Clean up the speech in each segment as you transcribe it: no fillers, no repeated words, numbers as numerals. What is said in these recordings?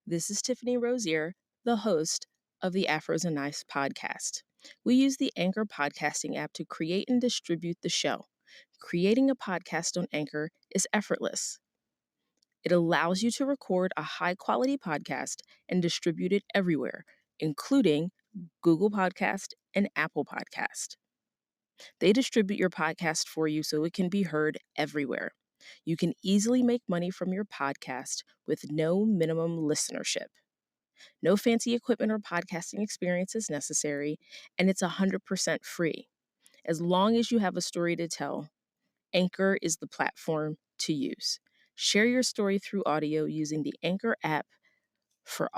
This is Tiffany Rosier, the host of the Afros and Knives podcast. We use the Anchor podcasting app to create and distribute the show. Creating a podcast on Anchor is effortless. It allows you to record a high-quality podcast and distribute it everywhere, including Google Podcast and Apple Podcast. They distribute your podcast for you so it can be heard everywhere. You can easily make money from your podcast with no minimum listenership. No fancy equipment or podcasting experience is necessary, and it's 100% free. As long as you have a story to tell, Anchor is the platform to use. Share your story through audio using the Anchor app for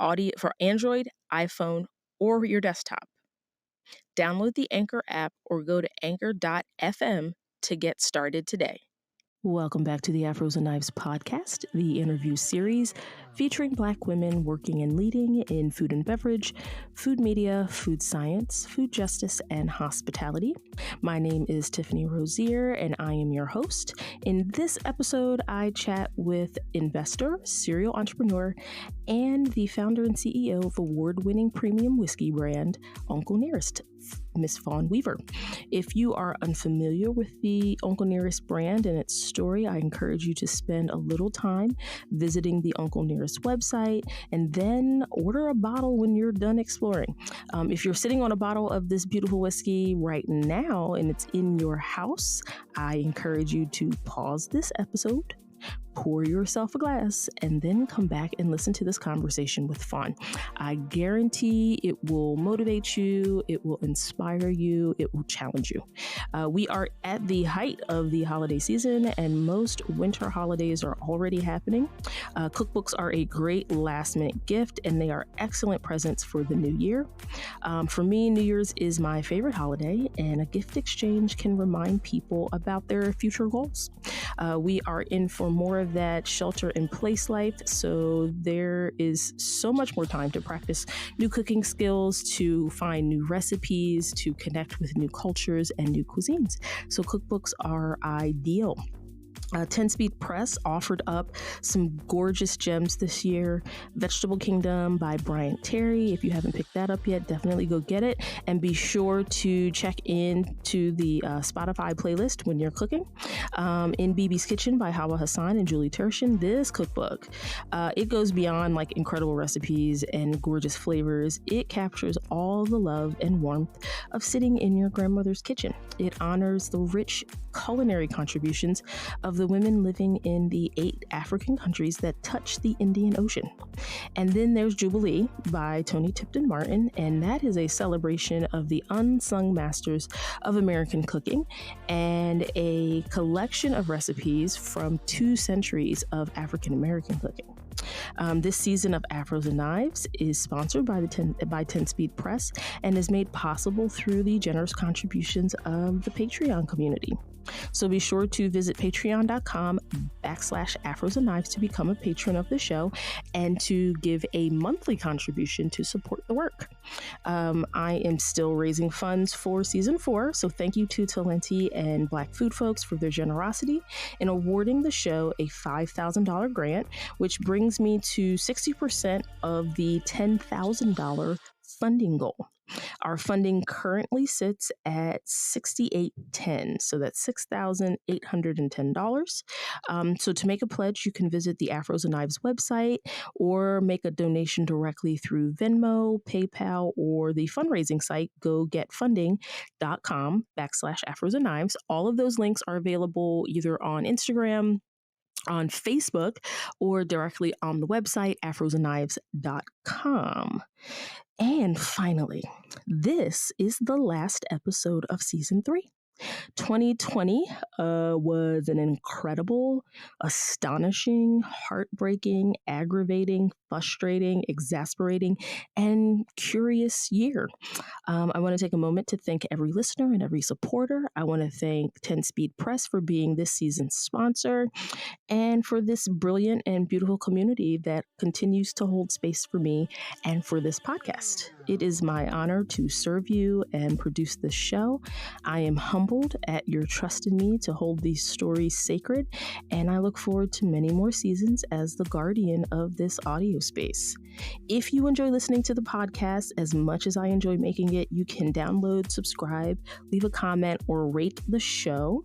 Android, iPhone, or your desktop. Download the Anchor app or go to anchor.fm to get started today. Welcome back to the Afros and Knives podcast, the interview series featuring Black women working and leading in food and beverage, food media, food science, food justice, and hospitality. My name is Tiffany Rosier, and I am your host. In this episode, I chat with investor, serial entrepreneur, and the founder and CEO of award-winning premium whiskey brand, Uncle Nearest, Miss Fawn Weaver. If you are unfamiliar with the Uncle Nearest brand and its story, I encourage you to spend a little time visiting the Uncle Nearest website and then order a bottle when you're done exploring. If you're sitting on a bottle of this beautiful whiskey right now and it's in your house, I encourage you to pause this episode, pour yourself a glass, and then come back and listen to this conversation with Fawn. I guarantee it will motivate you, it will inspire you, it will challenge you. We are at the height of the holiday season, and most winter holidays are already happening. Cookbooks are a great last-minute gift, and they are excellent presents for the new year. For me, New Year's is my favorite holiday, and a gift exchange can remind people about their future goals. We are in for more of that shelter-in-place life, so there is so much more time to practice new cooking skills, to find new recipes, to connect with new cultures and new cuisines. So cookbooks are ideal. 10 Speed Press offered up some gorgeous gems this year. Vegetable Kingdom by Bryant Terry. If you haven't picked that up yet, definitely go get it. And be sure to check in to the Spotify playlist when you're cooking. In BB's Kitchen by Hawa Hassan and Julie Tershin. This cookbook, it goes beyond like incredible recipes and gorgeous flavors. It captures all the love and warmth of sitting in your grandmother's kitchen. It honors the rich culinary contributions of the women living in the 8 African countries that touch the Indian Ocean. And then there's Jubilee by Toni Tipton Martin, and that is a celebration of the unsung masters of American cooking and a collection of recipes from 2 centuries of African American cooking. This season of Afros and Knives is sponsored by 10 Speed Press and is made possible through the generous contributions of the Patreon community. So be sure to visit patreon.com/Afros and Knives to become a patron of the show and to give a monthly contribution to support the work. I am still raising funds for season 4, so thank you to Talenti and Black Food Folks for their generosity in awarding the show a $5,000 grant, which brings me to 60% of the $10,000 funding goal. Our funding currently sits at $6,810, so that's $6,810. So to make a pledge, you can visit the Afros and Knives website or make a donation directly through Venmo, PayPal, or the fundraising site gogetfunding.com/Afros and Knives. All of those links are available either on Instagram, on Facebook, or directly on the website, afrosandknives.com. And finally, this is the last episode of season 3. 2020 was an incredible, astonishing, heartbreaking, aggravating, frustrating, exasperating, and curious year. I want to take a moment to thank every listener and every supporter. I want to thank 10 Speed Press for being this season's sponsor and for this brilliant and beautiful community that continues to hold space for me and for this podcast. It is my honor to serve you and produce this show. I am humbled at your trust in me to hold these stories sacred, and I look forward to many more seasons as the guardian of this audio space. If you enjoy listening to the podcast as much as I enjoy making it, you can download, subscribe, leave a comment, or rate the show.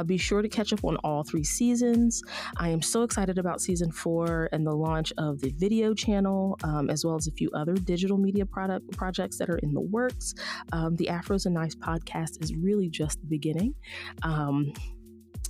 Be sure to catch up on all 3 seasons. I am so excited about season 4 and the launch of the video channel, as well as a few other digital media projects that are in the works. The Afros and Knives podcast is really just the beginning.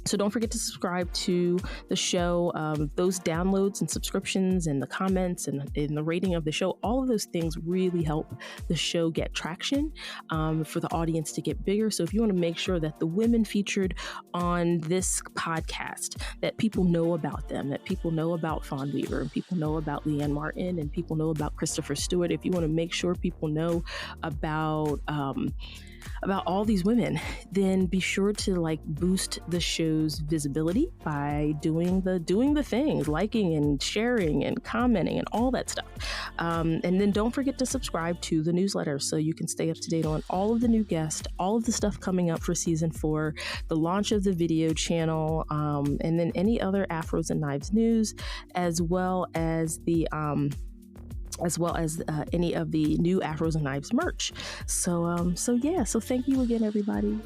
So don't forget to subscribe to the show. Those downloads and subscriptions and the comments and the rating of the show, all of those things really help the show get traction, for the audience to get bigger. So if you want to make sure that the women featured on this podcast, that people know about them, that people know about Fawn Weaver, and people know about Leanne Martin, and people know about Christopher Stewart, if you want to make sure people know about all these women, then be sure to boost the show's visibility by doing the things, liking and sharing and commenting and all that stuff. And then don't forget to subscribe to the newsletter so you can stay up to date on all of the new guests, all of the stuff coming up for season 4, the launch of the video channel, and then any other Afros and Knives news, as well as any of the new Afros and Knives merch. So thank you again, everybody.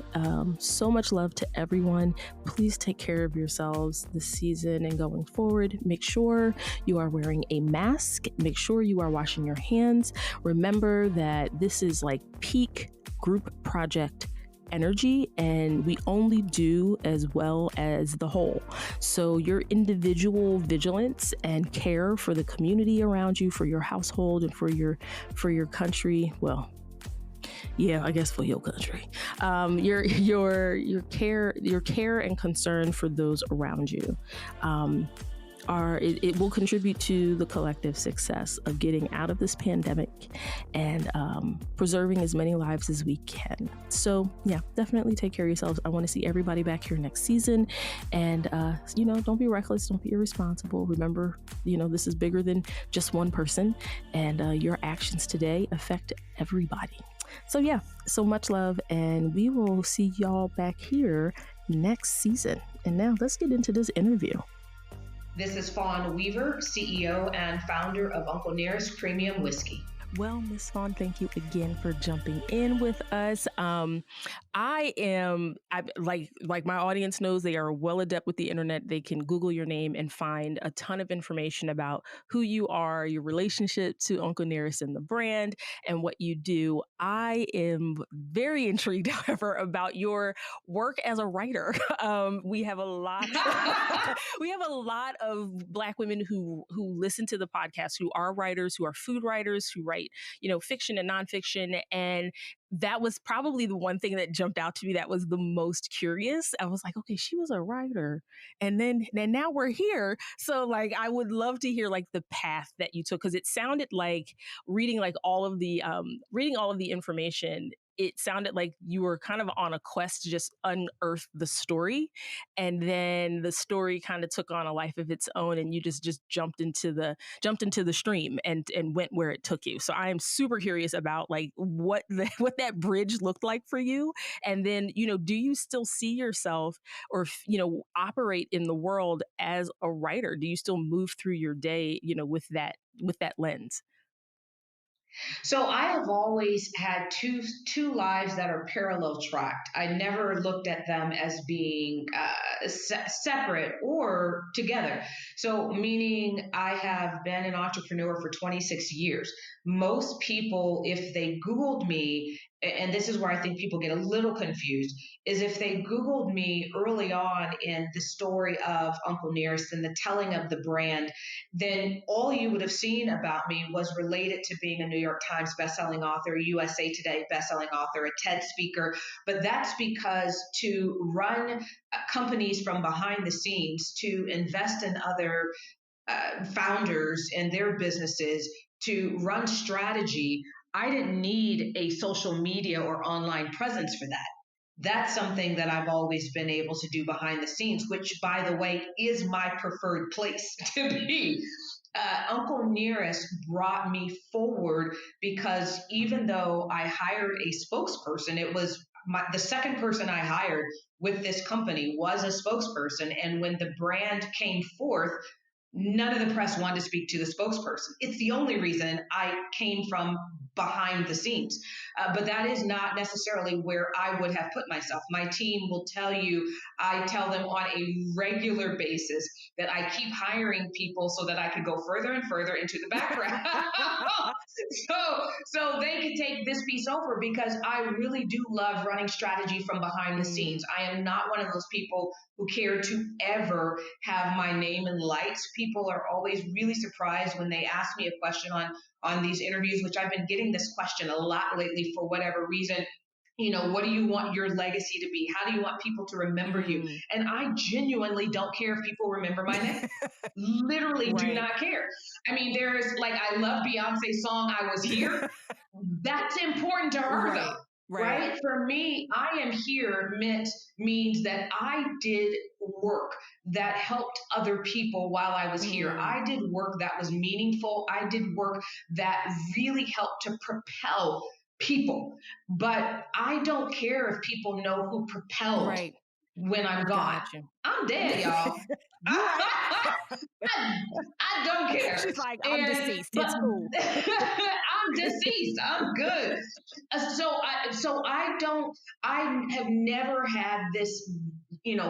So much love to everyone. Please take care of yourselves this season and going forward. Make sure you are wearing a mask. Make sure you are washing your hands. Remember that this is peak group project energy, and we only do as well as the whole. So your individual vigilance and care for the community around you, for your household, and for your country, well, yeah, I guess for your country, your care and concern for those around you, it will contribute to the collective success of getting out of this pandemic and preserving as many lives as we can. So yeah, definitely take care of yourselves. I want to see everybody back here next season, and don't be reckless, don't be irresponsible. Remember, this is bigger than just one person, and your actions today affect everybody. So yeah, so much love, and we will see y'all back here next season. And now let's get into this interview. This is Fawn Weaver, CEO and founder of Uncle Nearest Premium Whiskey. Well, Miss Fawn, thank you again for jumping in with us. I like my audience knows, they are well adept with the internet. They can Google your name and find a ton of information about who you are, your relationship to Uncle Nearest and the brand, and what you do. I am very intrigued, however, about your work as a writer. We have a lot of Black women who listen to the podcast, who are writers, who are food writers, who write, fiction and nonfiction. And that was probably the one thing that jumped out to me that was the most curious. I was like, okay, she was a writer. And now we're here. So I would love to hear the path that you took, because it sounded like reading all of the information. It sounded like you were kind of on a quest to just unearth the story, and then the story kind of took on a life of its own, and you just jumped into the stream and went where it took you. So I am super curious about what that bridge looked like for you, and then do you still see yourself or operate in the world as a writer? Do you still move through your day with that lens? So I have always had two lives that are parallel tracked. I never looked at them as being separate or together. So meaning I have been an entrepreneur for 26 years. Most people, if they Googled me and this is where I think people get a little confused, is if they Googled me early on in the story of Uncle Nearest and the telling of the brand, then all you would have seen about me was related to being a New York Times bestselling author, USA Today bestselling author, a TED speaker. But that's because to run companies from behind the scenes, to invest in other founders and their businesses, to run strategy, I didn't need a social media or online presence for that. That's something that I've always been able to do behind the scenes, which, by the way, is my preferred place to be. Uncle Nearest brought me forward because even though I hired a spokesperson, it was the second person I hired with this company was a spokesperson. And when the brand came forth, none of the press wanted to speak to the spokesperson. It's the only reason I came from behind the scenes. But that is not necessarily where I would have put myself. My team will tell you, I tell them on a regular basis that I keep hiring people so that I could go further and further into the background. so they can take this piece over because I really do love running strategy from behind the scenes. Mm, I am not one of those people who care to ever have my name in lights. People are always really surprised when they ask me a question on these interviews, which I've been getting this question a lot lately for whatever reason. What do you want your legacy to be? How do you want people to remember you? mm. And I genuinely don't care if people remember my name. Literally do Right. not care. I mean, there's like, I love Beyonce's song, I Was Here. That's important to her, though, Right. Right. right? For me, I am here means that I did work that helped other people while I was here. Mm, I did work that was meaningful. I did work that really helped to propel people. But I don't care if people know who propelled right. when I'm gone. Gotcha. I'm dead, y'all. You're right. I don't care. She's like, I'm And deceased. but It's cool. I'm deceased. I'm good. I have never had this,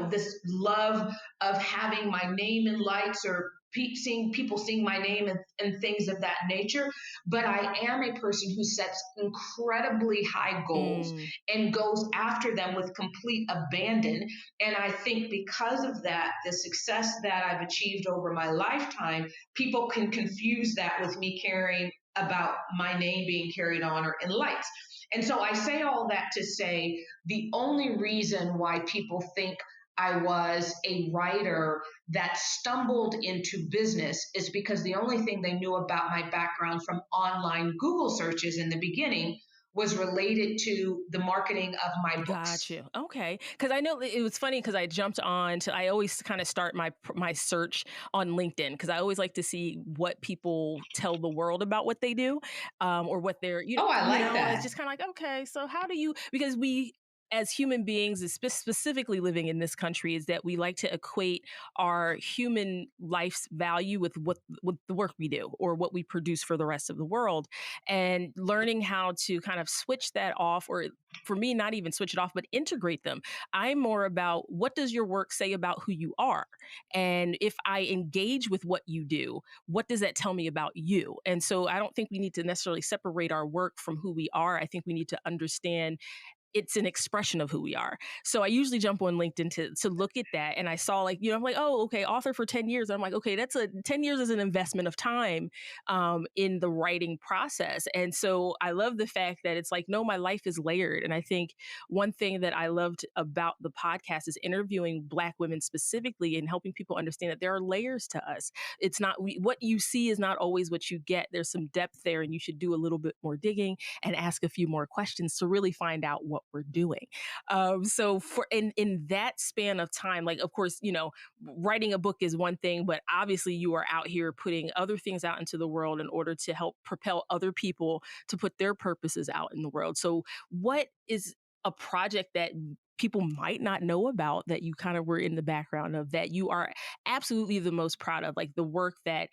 this love of having my name in lights or seeing people seeing my name and things of that nature. But I am a person who sets incredibly high goals Mm, and goes after them with complete abandon. And I think because of that, the success that I've achieved over my lifetime, people can confuse that with me caring about my name being carried on or in lights. And so I say all that to say the only reason why people think I was a writer that stumbled into business is because the only thing they knew about my background from online Google searches in the beginning was related to the marketing of my got books. you. Okay. Because I know it was funny because I jumped on to, I always kind of start my search on LinkedIn because I always like to see what people tell the world about what they do, or what they're, Oh, I like it's that. just kind of like, okay, so how do you, because we, as human beings, specifically living in this country, is that we like to equate our human life's value with the work we do or what we produce for the rest of the world, and learning how to kind of switch that off, or for me, not even switch it off, but integrate them. I'm more about what does your work say about who you are? And if I engage with what you do, what does that tell me about you? And so I don't think we need to necessarily separate our work from who we are. I think we need to understand it's an expression of who we are. So I usually jump on LinkedIn to look at that. And I saw, like, I'm like, oh, okay, author for 10 years. I'm like, okay, 10 years is an investment of time in the writing process. And so I love the fact that it's like, no, my life is layered. And I think one thing that I loved about the podcast is interviewing Black women specifically and helping people understand that there are layers to us. It's not, what you see is not always what you get. There's some depth there, and you should do a little bit more digging and ask a few more questions to really find out what we're doing. So for in that span of time, like, of course, writing a book is one thing, but obviously you are out here putting other things out into the world in order to help propel other people to put their purposes out in the world. So what is a project that people might not know about that you kind of were in the background of, that you are absolutely the most proud of, like the work that,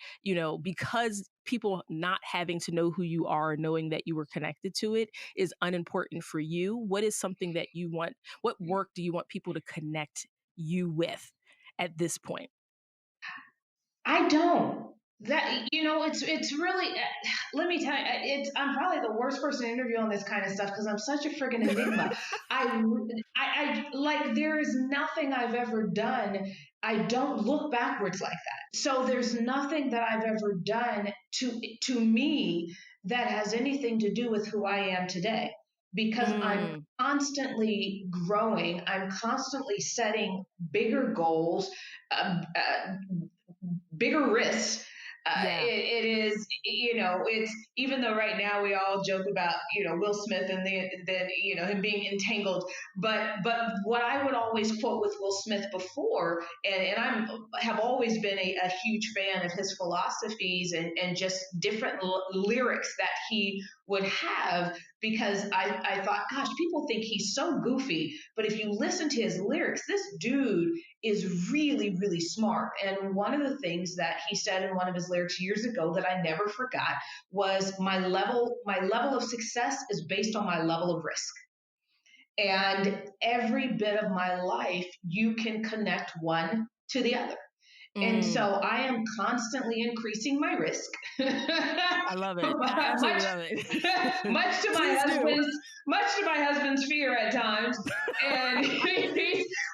because people not having to know who you are, knowing that you were connected to it is unimportant for you? What is something that you want, what work do you want people to connect you with at this point? I don't. That, it's really, let me tell you, I'm probably the worst person to interview on this kind of stuff because I'm such a friggin' enigma. I, like, there is nothing I've ever done. I don't look backwards like that. So there's nothing that I've ever done to me that has anything to do with who I am today because I'm Mm, constantly growing. I'm constantly setting bigger goals, bigger risks. yeah. It is, it's, even though right now we all joke about, Will Smith and then, him being entangled. But what I would always quote with Will Smith before, and have always been a huge fan of his philosophies and just different lyrics that he would have, because I thought, gosh, people think he's so goofy. But if you listen to his lyrics, this dude is really, really smart. And one of the things that he said in one of his lyrics years ago that I never forgot was, my level of success is based on my level of risk. And every bit of my life, you can connect one to the other. And so Mm, I am constantly increasing my risk, I love it. I much absolutely love it. much to my Please do. husband's much to my husband's fear at times. And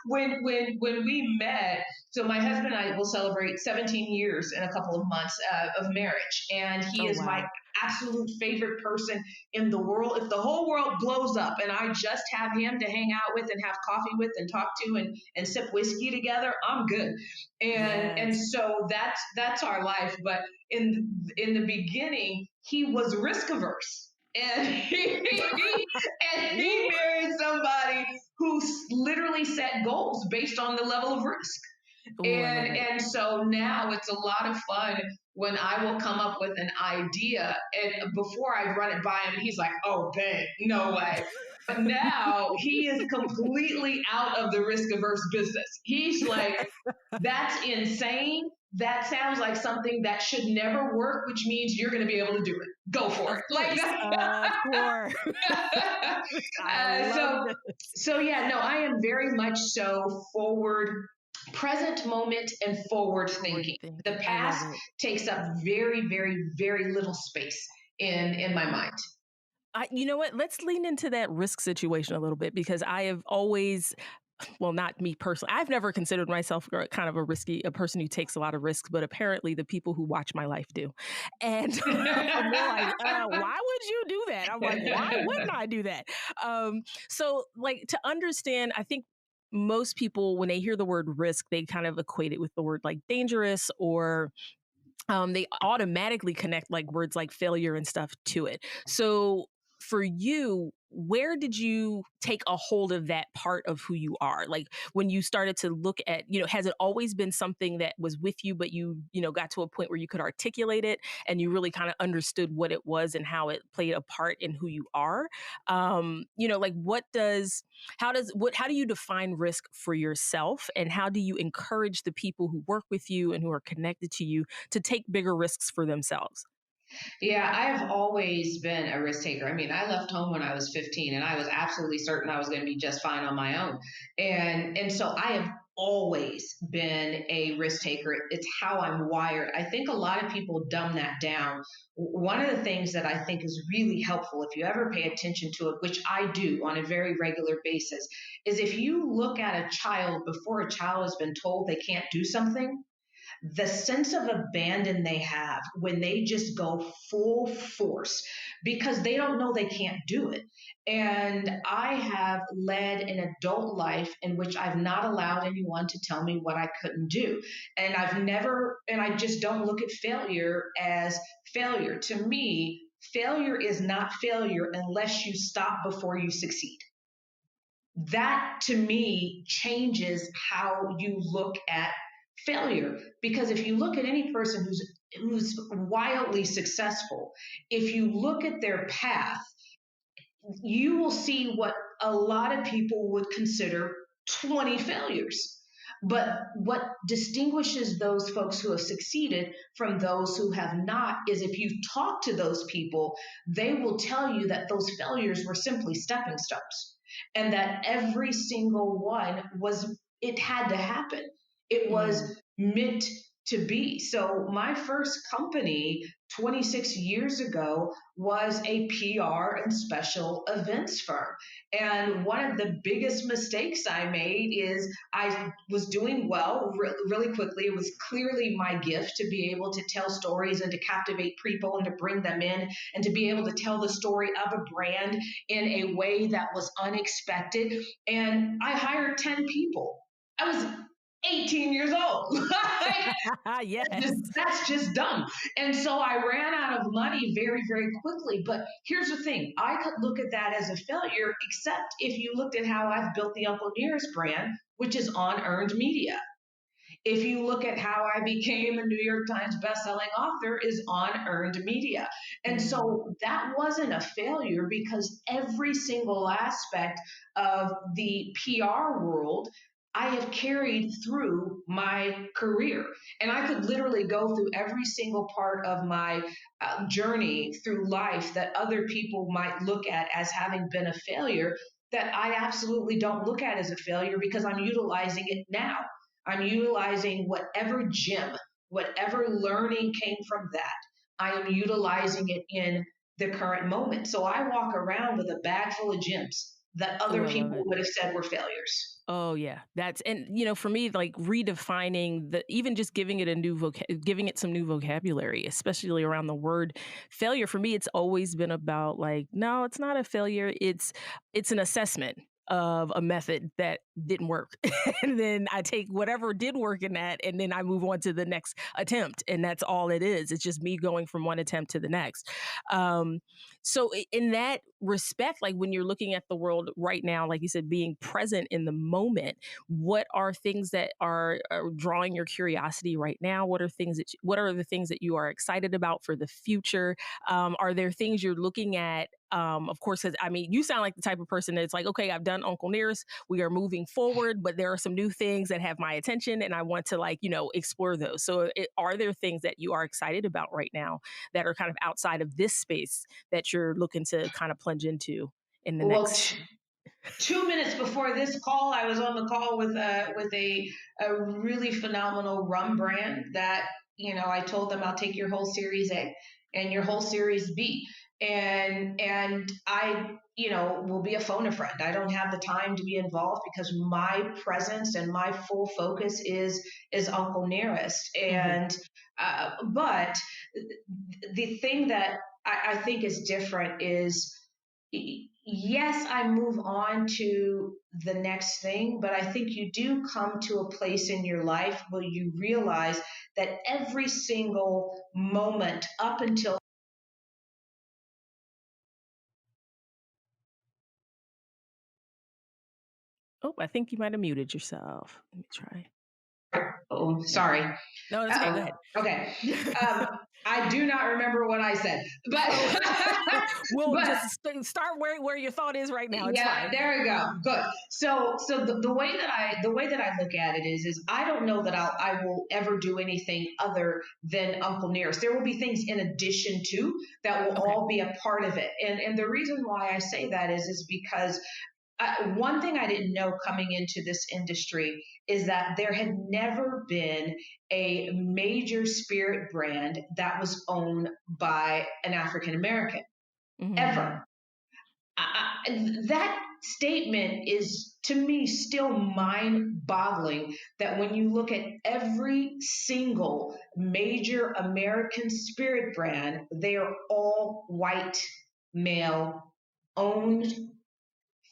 when we met, so my husband and I will celebrate 17 years in a couple of months of marriage, and he Oh, is my wow. absolute favorite person in the world. If the whole world blows up and I just have him to hang out with and have coffee with and talk to and sip whiskey together, I'm good. And Yes. so that's our life. But in the beginning, he was risk averse. And he Ooh. married somebody who literally set goals based on the level of risk. Ooh, I love it. And so now it's a lot of fun when I will come up with an idea, and before I run it by him, he's like, "Oh, babe, no way." But now he is completely out of the risk averse business. He's like, "That's insane. That sounds like something that should never work, which means you're going to be able to do it. Go for it." Of Like, course. Of course. I uh, love so this. so yeah, no, I am very much so forward, present moment, and forward Forward thinking. The thinking. I love past it. takes up very, very, very little space in my mind. You know what? Let's lean into that risk situation a little bit because I have always, well, not me personally. I've never considered myself kind of a person who takes a lot of risks, but apparently the people who watch my life do. And they're like, why would you do that? I'm like, why wouldn't I do that? So, like, to understand, I think most people, when they hear the word risk, they kind of equate it with the word like dangerous or they automatically connect like words like failure and stuff to it. So for you, where did you take a hold of that part of who you are? Like when you started to look at, has it always been something that was with you, but you got to a point where you could articulate it and you really kind of understood what it was and how it played a part in who you are? Like how do you define risk for yourself and how do you encourage the people who work with you and who are connected to you to take bigger risks for themselves? Yeah, I've always been a risk taker. I mean, I left home when I was 15 and I was absolutely certain I was going to be just fine on my own. And so I have always been a risk taker. It's how I'm wired. I think a lot of people dumb that down. One of the things that I think is really helpful, if you ever pay attention to it, which I do on a very regular basis, is if you look at a child before a child has been told they can't do something, the sense of abandon they have when they just go full force because they don't know they can't do it. And I have led an adult life in which I've not allowed anyone to tell me what I couldn't do. And I just don't look at failure as failure. To me, failure is not failure unless you stop before you succeed. That to me changes how you look at failure, because if you look at any person who's wildly successful, if you look at their path, you will see what a lot of people would consider 20 failures. But what distinguishes those folks who have succeeded from those who have not is if you talk to those people, they will tell you that those failures were simply stepping stones and that every single one was, it had to happen. It was Mm, meant. to be. So my first company 26 years ago was a PR and special events firm. And one of the biggest mistakes I made is I was doing well really quickly. It was clearly my gift to be able to tell stories and to captivate people and to bring them in and to be able to tell the story of a brand in a way that was unexpected. And I hired 10 people. I was 18 years old. Yes. That's just dumb. And so I ran out of money very, very quickly. But here's the thing, I could look at that as a failure, except if you looked at how I've built the Uncle Nearest brand, which is on earned media. If you look at how I became a New York Times bestselling author, is on earned media. And Mm, so that wasn't a failure because every single aspect of the PR world I have carried through my career. And I could literally go through every single part of my journey through life that other people might look at as having been a failure, that I absolutely don't look at as a failure because I'm utilizing it now. I'm utilizing whatever gem, whatever learning came from that. I am utilizing it in the current moment. So I walk around with a bag full of gems that ooh, other I love people it. would have said were failures. Oh yeah, that's and for me, like redefining the even just giving it a giving it some new vocabulary, especially around the word failure. For me, it's always been about like, no, it's not a failure. It's an assessment of a method that didn't work, and then I take whatever did work in that, and then I move on to the next attempt, and that's all it is. It's just me going from one attempt to the next. Um, so in that respect, like when you're looking at the world right now, like you said, being present in the moment, what are things that are drawing your curiosity right now? What are the things that you are excited about for the future? Are there things you're looking at? Of course, 'cause, I mean, you sound like the type of person that's like, okay, I've done Uncle Nearest. We are moving forward, but there are some new things that have my attention, and I want to like explore those. So, are there things that you are excited about right now that are kind of outside of this space that you're looking to kind of plunge into in the Well, next? 2 minutes before this call, I was on the call with a really phenomenal rum brand that I told them I'll take your whole Series A and your whole Series B, and I will be a phone a friend. I don't have the time to be involved because my presence and my full focus is Uncle Nearest, Hmm. and but the thing that I think is different is yes, I move on to the next thing, but I think you do come to a place in your life where you realize that every single moment up until Oh, I think you might have muted yourself. Let me try. oh, There you sorry. go. No, that's okay. Go ahead. Okay. Um, I do not remember what I said, Oh, but well, but just start where your thought is right now. It's yeah, fine. there we go. Good. So the way that I look at it is I don't know that I will ever do anything other than Uncle Nearest. There will be things in addition to that will Okay. all be a part of it. And the reason why I say that is because one thing I didn't know coming into this industry is that there had never been a major spirit brand that was owned by an African American Mm, ever. That statement is to me still mind boggling that when you look at every single major American spirit brand, they are all white, male, owned,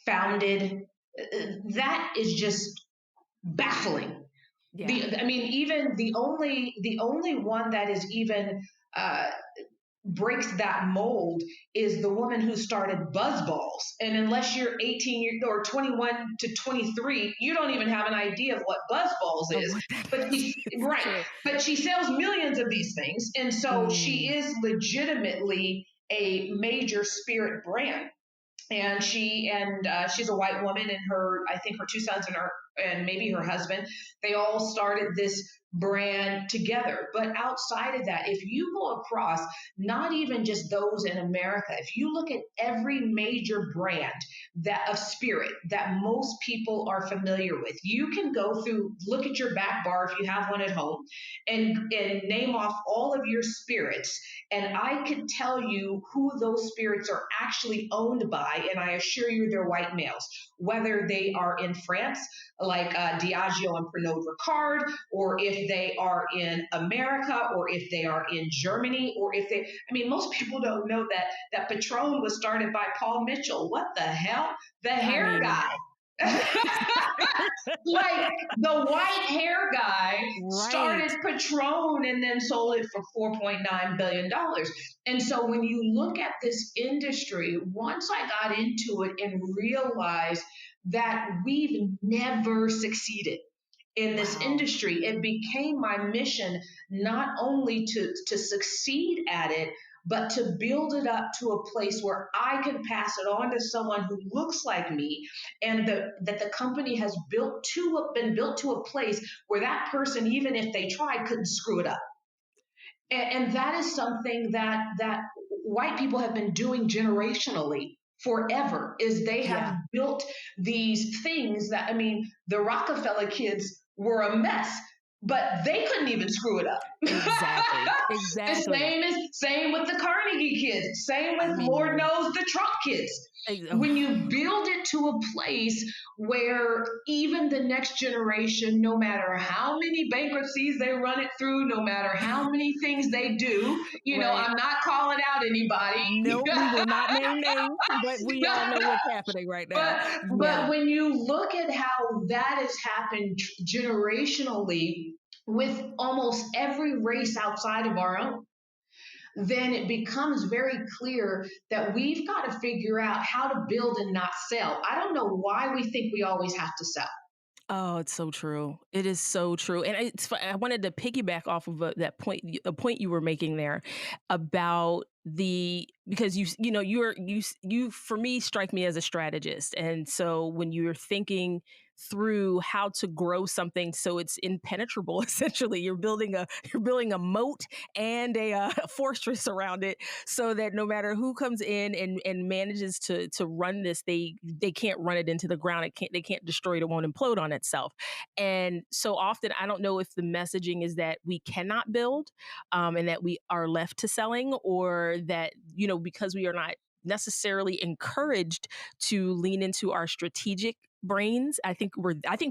founded. That is just baffling. yeah. I mean, even the only one that is even uh, breaks that mold is the woman who started Buzzballs. And unless you're 18 years or 21 to 23, you don't even have an idea of what Buzzballs Oh, is. what that But is. she, It's right, true. but she sells millions of these things, and so she Mm, is legitimately a major spirit brand. And she's a white woman, and her I think her two sons and maybe her husband, they all started this brand together. But outside of that, if you go across not even just those in America, if you look at every major brand that of spirit that most people are familiar with, you can go through, look at your back bar if you have one at home, and name off all of your spirits. And I could tell you who those spirits are actually owned by, and I assure you they're white males, whether they are in France, like Diageo and Pernod Ricard, or if they are in America, or if they are in Germany, or if they, I mean, most people don't know that Patron was started by Paul Mitchell. What the hell? The I hair mean, guy. yes. Like the white hair guy Right. started Patron and then sold it for $4.9 billion. And so when you look at this industry, once I got into it and realized that we've never succeeded in this Wow. industry, it became my mission not only to succeed at it, but to build it up to a place where I can pass it on to someone who looks like me, and that the company has been built to a place where that person, even if they tried, couldn't screw it up. And that is something that white people have been doing generationally forever, is they have Yeah, built these things that, I mean, the Rockefeller kids were a mess, but they couldn't even screw it up. exactly. The Exactly. same with the Carnegie kids, same I with Lord mean, knows the Trump kids. oh, When you build it to a place where even the next generation, no matter how many bankruptcies they run it through, no matter how many things they do, right. I'm not calling out anybody. No, we will not name names, but we all know what's happening right now. but Yeah. when you look at how that has happened generationally with almost every race outside of our own, then it becomes very clear that we've got to figure out how to build and not sell. I don't know why we think we always have to sell. Oh, it's so true. It is so true. And I wanted to piggyback off of that point, a point you were making there about because you for me strike me as a strategist. And so when you're thinking through how to grow something so it's impenetrable, essentially you're building a moat and a fortress around it, so that no matter who comes in and manages to run this, they can't run it into the ground. They can't destroy it. It won't implode on itself. And so often, I don't know if the messaging is that we cannot build, and that we are left to selling, or that, because we are not necessarily encouraged to lean into our strategic brains. I think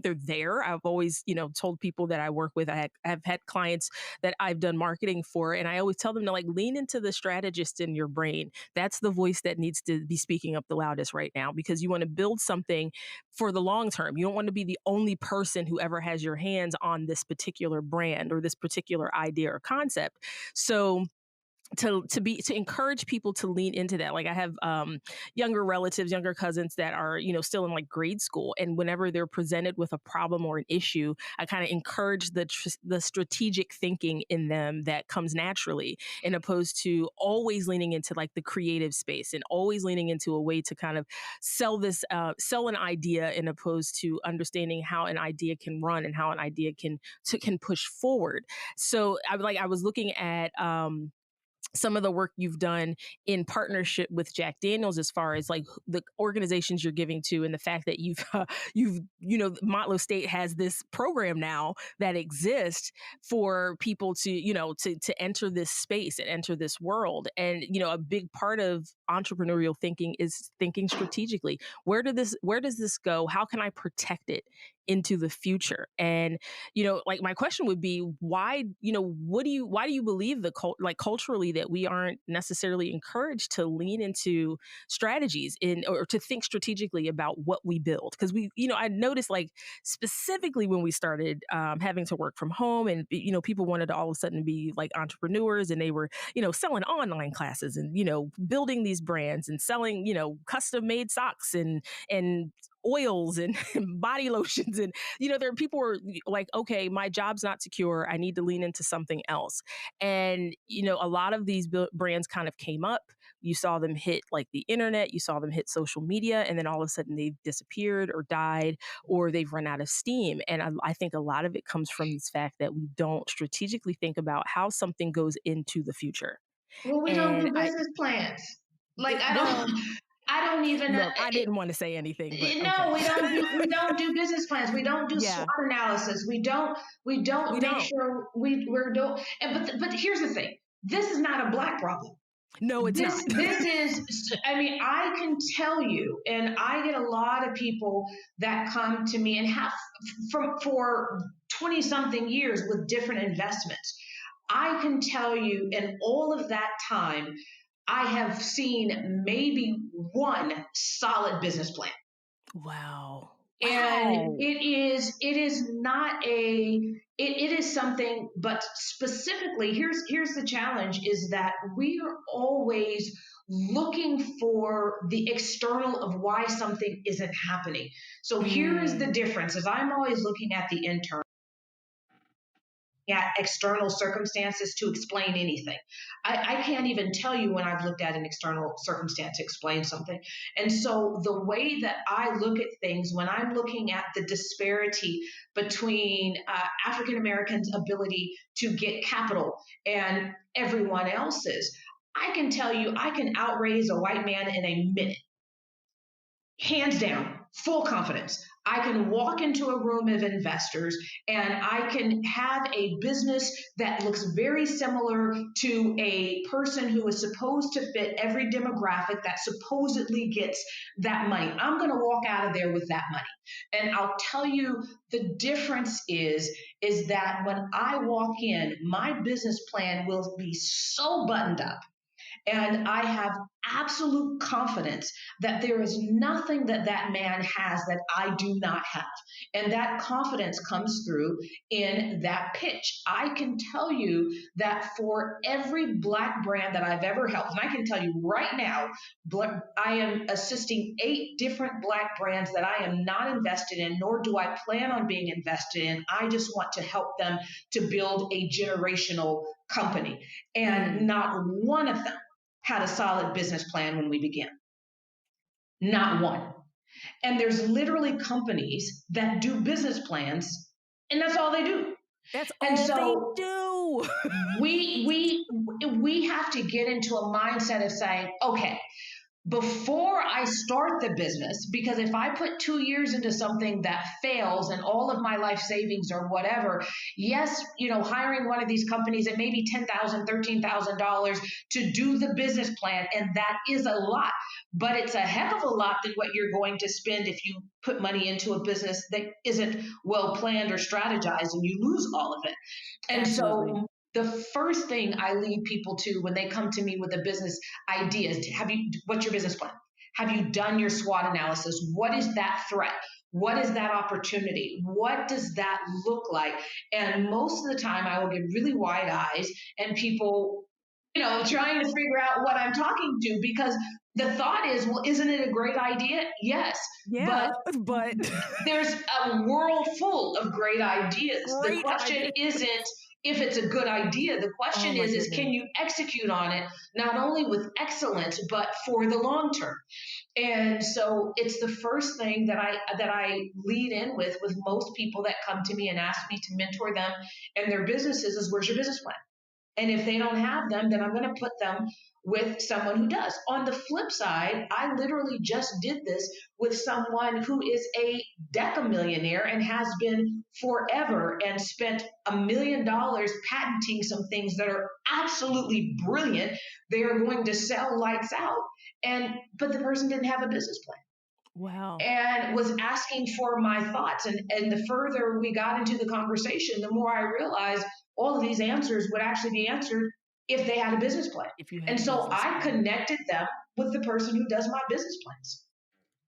they're there. I've always, told people that I work with, I've had clients that I've done marketing for, and I always tell them to like lean into the strategist in your brain. That's the voice that needs to be speaking up the loudest right now, because you want to build something for the long term. You don't want to be the only person who ever has your hands on this particular brand or this particular idea or concept. So to encourage people to lean into that, like I have younger relatives, younger cousins that are, still in like grade school, and whenever they're presented with a problem or an issue, I kind of encourage the strategic thinking in them that comes naturally, in opposed to always leaning into like the creative space and always leaning into a way to kind of sell an idea, in opposed to understanding how an idea can run and how an idea can push forward. So I was looking at some of the work you've done in partnership with Jack Daniels, as far as like the organizations you're giving to, and the fact that Motlow State has this program now that exists for people to, to enter this space and enter this world. And, a big part of entrepreneurial thinking is thinking strategically. Where does this go? How can I protect it into the future? And, like my question would be, why, why do you believe culturally that we aren't necessarily encouraged to lean into strategies or to think strategically about what we build? Because I noticed, like, specifically when we started having to work from home, and, people wanted to all of a sudden be like entrepreneurs, and they were, selling online classes, and, building these brands and selling, custom made socks and oils and body lotions. And, there are people who are like, okay, my job's not secure, I need to lean into something else. And, a lot of these brands kind of came up you saw them hit like the internet, you saw them hit social media, and then all of a sudden they've disappeared or died or they've run out of steam. And I think a lot of it comes from this fact that we don't strategically think about how something goes into the future. Well, we don't And do business plans. Like I don't, well, I don't even. look, I didn't want to say anything, but No, okay. we don't do business plans. We don't do SWOT Yeah, analysis. We we don't make don't. sure we're don't. But here's the thing. This is not a black problem. No, it's not. This is. I mean, I can tell you, and I get a lot of people that come to me and have from for 20 something years with different investments. I can tell you in all of that time, I have seen maybe one solid business plan. Wow. And Wow. it is not a it is something, but specifically here's the challenge is that we are always looking for the external of why something isn't happening. So here is the Mm, difference is I'm always looking at the internal, at external circumstances to explain anything. I can't even tell you when I've looked at an external circumstance to explain something. And so the way that I look at things when I'm looking at the disparity between African Americans' ability to get capital and everyone else's, I can tell you I can outraise a white man in a minute, hands down, full confidence. I can walk into a room of investors and I can have a business that looks very similar to a person who is supposed to fit every demographic that supposedly gets that money. I'm going to walk out of there with that money. And I'll tell you the difference is that when I walk in, my business plan will be so buttoned up and I have absolute confidence that there is nothing that that man has that I do not have. And that confidence comes through in that pitch. I can tell you that for every black brand that I've ever helped, and I can tell you right now, I am assisting 8 different black brands that I am not invested in, nor do I plan on being invested in. I just want to help them to build a generational company. And mm. not one of them had a solid business plan when we began. Not one. And there's literally companies that do business plans and that's all they do. That's And all they so do. we have to get into a mindset of saying, okay, before I start the business, because if I put 2 years into something that fails and all of my life savings or whatever, yes, hiring one of these companies, it may be $10,000, $13,000 to do the business plan. And that is a lot, but it's a heck of a lot than what you're going to spend if you put money into a business that isn't well planned or strategized and you lose all of it. And Absolutely. so the first thing I lead people to when they come to me with a business idea is what's your business plan? Have you done your SWOT analysis? What is that threat? What is that opportunity? What does that look like? And most of the time I will get really wide eyes and people, trying to figure out what I'm talking to because the thought is, well, isn't it a great idea? Yes, Yeah, but but there's a world full of great ideas. The great question idea. isn't if it's a good idea. The Oh question my is goodness. can you execute on it not only with excellence but for the long term? And so it's the first thing that I lead in with most people that come to me and ask me to mentor them and their businesses is where's your business plan? And if they don't have them, then I'm going to put them with someone who does. On the flip side, I literally just did this with someone who is a decamillionaire and has been forever and spent $1 million patenting some things that are absolutely brilliant. They are going to sell lights out. But the person didn't have a business plan Wow. and was asking for my thoughts. And the further we got into the conversation, the more I realized all of these answers would actually be answered if they had a business plan. If you had And a so business I plan. connected them with the person who does my business plans.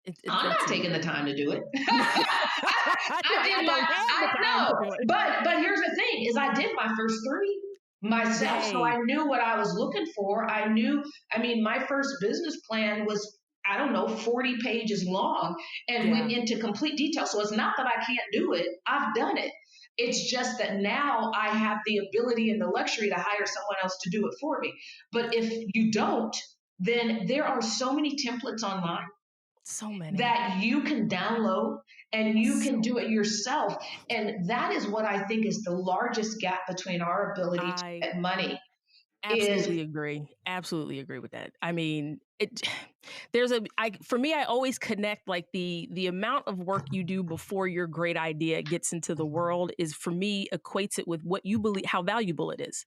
I'm That's not taking the time to do it. You're I like, I did don't have the I time to know, do it. but here's the thing: is I did my first 3 myself, so Yay. I knew what I was looking for. I knew. I mean, my first business plan was I don't know 40 pages long and Yeah. went into complete detail. So it's not that I can't do it; I've done it. It's just that now I have the ability and the luxury to hire someone else to do it for me. But if you don't, then there are so many templates online So many. that you can download and you can So do it yourself. And that is what I think is the largest gap between our ability to I get money is, absolutely agree. Absolutely agree with that. I mean, it there's a I for me I always connect like the amount of work you do before your great idea gets into the world is for me equates it with what you believe how valuable it is.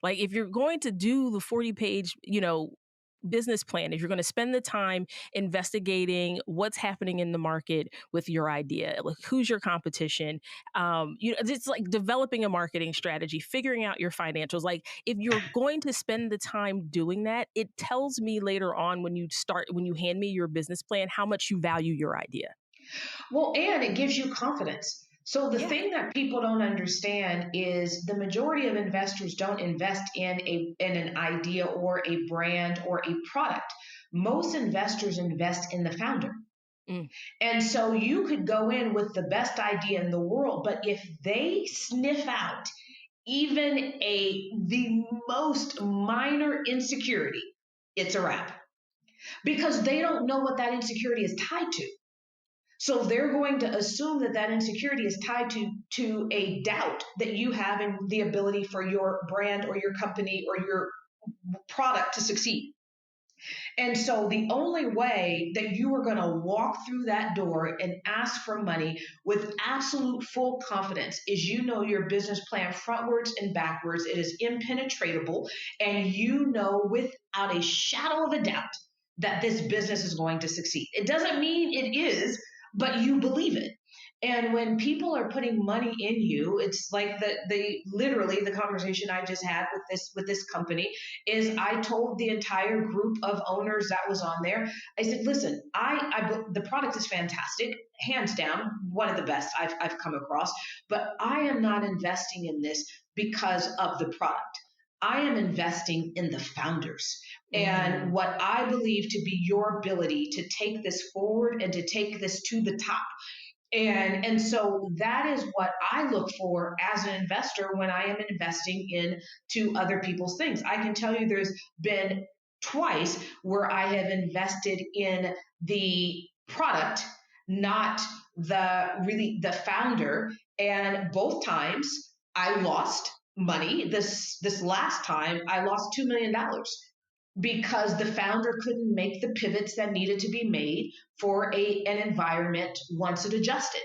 Like if you're going to do the 40-page, business plan, if you're going to spend the time investigating what's happening in the market with your idea, like who's your competition, it's like developing a marketing strategy, figuring out your financials. Like if you're going to spend the time doing that, it tells me later on when you hand me your business plan, how much you value your idea. well, and it gives you confidence. So the Yeah. thing that people don't understand is the majority of investors don't invest in an idea or a brand or a product. Most investors invest in the founder. Mm. And so you could go in with the best idea in the world, but if they sniff out even the most minor insecurity, it's a wrap because they don't know what that insecurity is tied to. So they're going to assume that that insecurity is tied to a doubt that you have in the ability for your brand or your company or your product to succeed. And so the only way that you are going to walk through that door and ask for money with absolute full confidence is you know your business plan frontwards and backwards. It is impenetrable. And you know without a shadow of a doubt that this business is going to succeed. It doesn't mean it is, but you believe it. And when people are putting money in you, it's like the literally the conversation I just had with this company is I told the entire group of owners that was on there, I said, listen, the product is fantastic, hands down, one of the best I've come across, but I am not investing in this because of the product. I am investing in the founders and Mm. what I believe to be your ability to take this forward and to take this to the top. And so that is what I look for as an investor when I am investing into other people's things. I can tell you there's been twice where I have invested in the product, not the founder, and both times I lost money. This last time I lost $2 million because the founder couldn't make the pivots that needed to be made for an environment once it adjusted.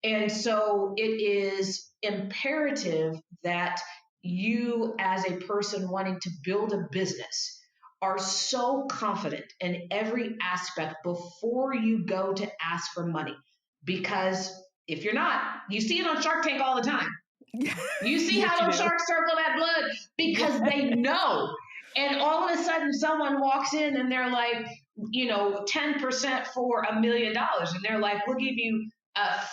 And so it is imperative that you, as a person wanting to build a business, are so confident in every aspect before you go to ask for money. Because if you're not, you see it on Shark Tank all the time. You see Yes, how you those do. sharks circle that blood Yeah. because they know. And all of a sudden, someone walks in and they're like, 10% for $1 million, and they're like, "We'll give you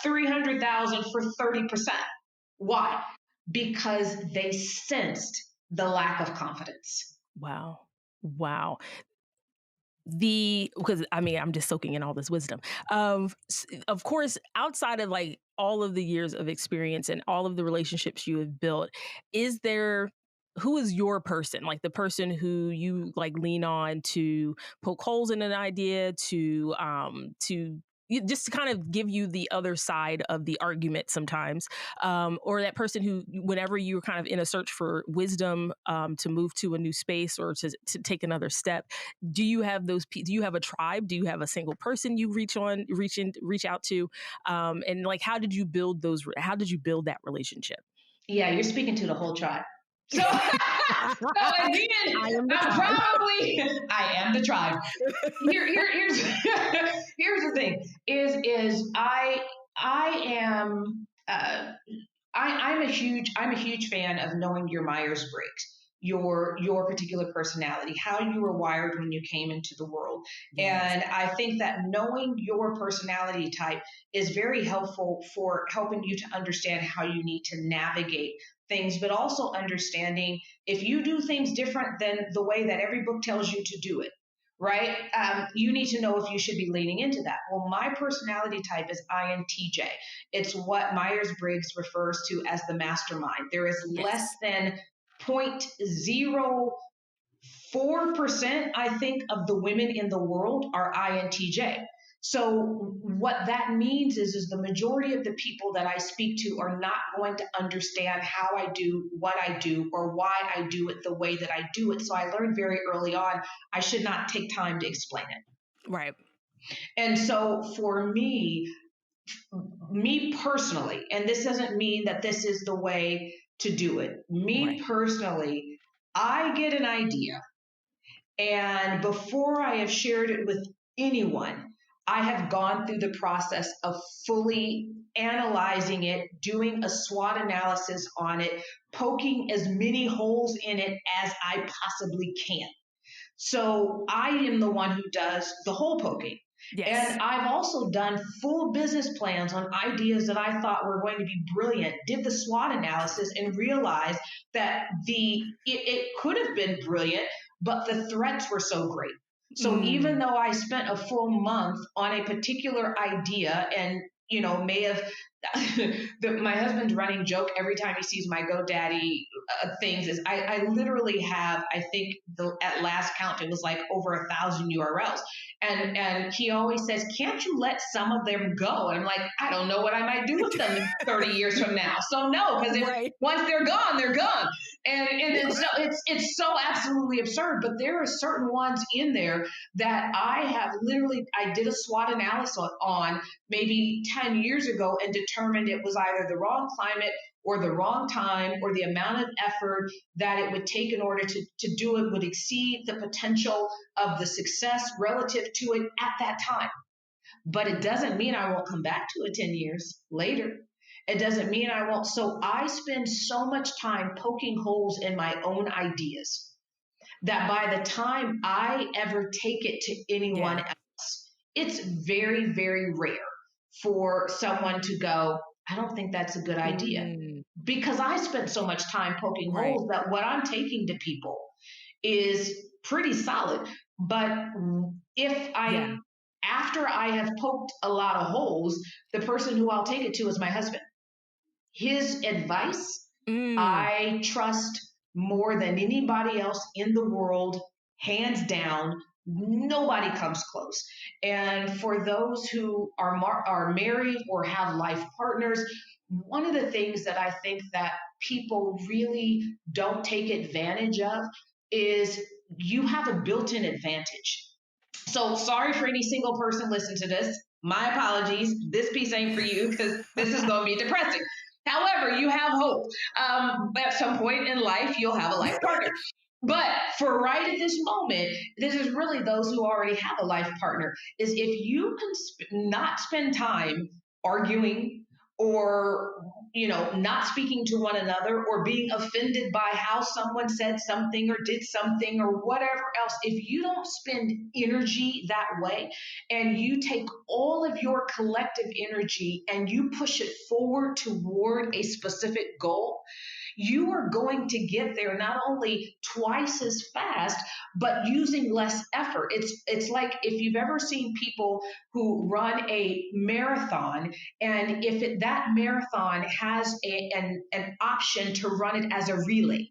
300,000 for 30%." Why? Because they sensed the lack of confidence. Wow. Wow. Because I mean, I'm just soaking in all this wisdom. Of course, outside of like all of the years of experience and all of the relationships you have built, is there who is your person, like the person who you like lean on to poke holes in an idea, just to kind of give you the other side of the argument sometimes, or that person who, whenever you're kind of in a search for wisdom, to move to a new space or to take another step, do you have a tribe, do you have a single person you reach out to, and like how did you build that relationship? Yeah, you're speaking to the whole tribe. So, so again, I am the I'm tribe. probably I am the tribe. Here's here's the thing is I am I'm a huge fan of knowing your Myers Briggs, your particular personality, how you were wired when you came into the world. Yes. And I think that knowing your personality type is very helpful for helping you to understand how you need to navigate things, but also understanding if you do things different than the way that every book tells you to do it, right? You need to know if you should be leaning into that. Well, my personality type is INTJ. It's what Myers Briggs refers to as the mastermind. There is less Yes. than 0.05% 4%, I think, of the women in the world are INTJ. So what that means is the majority of the people that I speak to are not going to understand how I do what I do or why I do it the way that I do it. So I learned very early on I should not take time to explain it. Right. And so for me personally, and this doesn't mean that this is the way to do it. Me Right. personally, I get an idea, and before I have shared it with anyone, I have gone through the process of fully analyzing it, doing a SWOT analysis on it, poking as many holes in it as I possibly can. So I am the one who does the hole poking. Yes. And I've also done full business plans on ideas that I thought were going to be brilliant, did the SWOT analysis and realized that it could have been brilliant, but the threats were so great. So even Mm. though I spent a full month on a particular idea and may have my husband's running joke every time he sees my GoDaddy things is I literally have, I think at last count it was like over 1,000 URLs, and he always says, can't you let some of them go? And I'm like, I don't know what I might do with them 30 years from now. So no, because if Right. once they're gone, they're gone. And so it's so absolutely absurd. But there are certain ones in there that I did a SWOT analysis on maybe 10 years ago and determined it was either the wrong climate or the wrong time or the amount of effort that it would take in order to do it would exceed the potential of the success relative to it at that time. But it doesn't mean I won't come back to it 10 years later. It doesn't mean I won't. So I spend so much time poking holes in my own ideas that by the time I ever take it to anyone Yeah. else, it's very, very rare for someone to go, I don't think that's a good idea. Mm. Because I spent so much time poking Right. holes that what I'm taking to people is pretty solid. But if Yeah. I, after I have poked a lot of holes, the person who I'll take it to is my husband. His advice, Mm. I trust more than anybody else in the world, hands down. Nobody comes close. And for those who are married or have life partners, one of the things that I think that people really don't take advantage of is you have a built-in advantage. So sorry for any single person listening to this. My apologies. This piece ain't for you because this is going to be depressing. However, you have hope. At some point in life, you'll have a life partner. But for right at this moment, this is really those who already have a life partner. Is if you can not spend time arguing or not speaking to one another or being offended by how someone said something or did something or whatever else, if you don't spend energy that way and you take all of your collective energy and you push it forward toward a specific goal, you are going to get there not only twice as fast but using less effort. It's like if you've ever seen people who run a marathon, and if that marathon has an option to run it as a relay,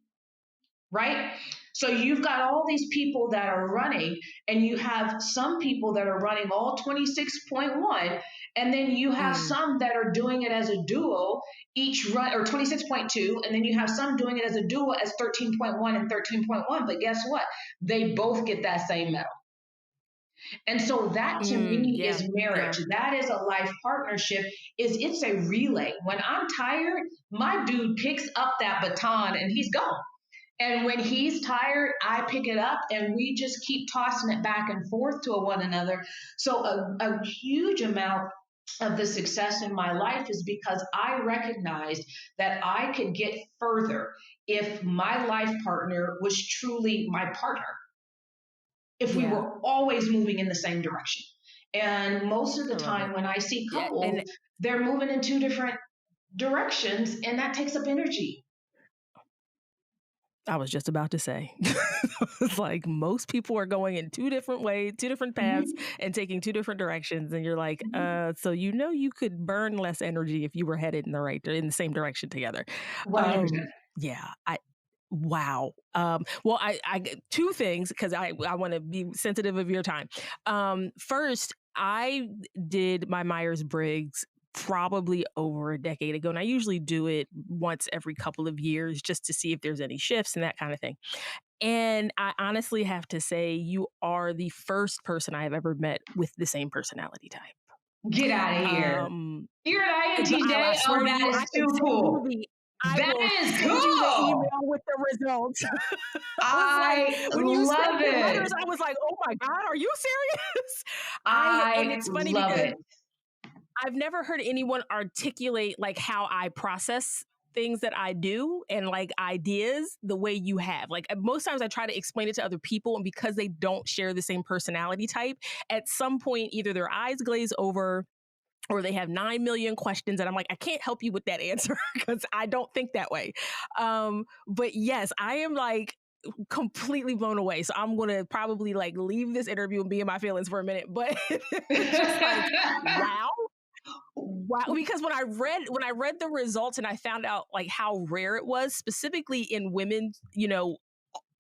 right? So you've got all these people that are running, and you have some people that are running all 26.1, and then you have Mm. some that are doing it as a duo, each run, or 26.2, and then you have some doing it as a duo as 13.1 and 13.1. But guess what? They both get that same medal. And so that to Mm. me Yeah. is Yeah. marriage. That is a life partnership. It's a relay. When I'm tired, my dude picks up that baton and he's gone. And when he's tired, I pick it up and we just keep tossing it back and forth to one another. So a huge amount of the success in my life is because I recognized that I could get further if my life partner was truly my partner, if we Yeah. were always moving in the same direction. And most of I the love time it. when I see Yeah. And couples, they're moving in two different directions, and that takes up energy. I was just about to say, it's like most people are going in two different ways, two different paths, Mhm. and taking two different directions. And you're like, Mhm. so you could burn less energy if you were headed in the same direction together. 100%. Um, yeah, Wow. Well, two things because I want to be sensitive of your time. First, I did my Myers Briggs probably over a decade ago, and I usually do it once every couple of years just to see if there's any shifts and that kind of thing. And I honestly have to say, you are the first person I have ever met with the same personality type. Get out of here. Um, You're an I INTJ? swear Oh, to that you, is too cool. I That will is send you the email cool. with the results. I was like, I when you sent love the letters, it. I was like, oh my God, are you serious? And I it's funny love because it. I've never heard anyone articulate like how I process things that I do and like ideas the way you have. Like most times I try to explain it to other people, and because they don't share the same personality type, at some point either their eyes glaze over or they have 9 million questions and I'm like, I can't help you with that answer because I don't think that way. But yes, I am like completely blown away. So I'm gonna probably like leave this interview and be in my feelings for a minute. But it's just like, wow. Wow, because when I read the results and I found out like how rare it was, specifically in women,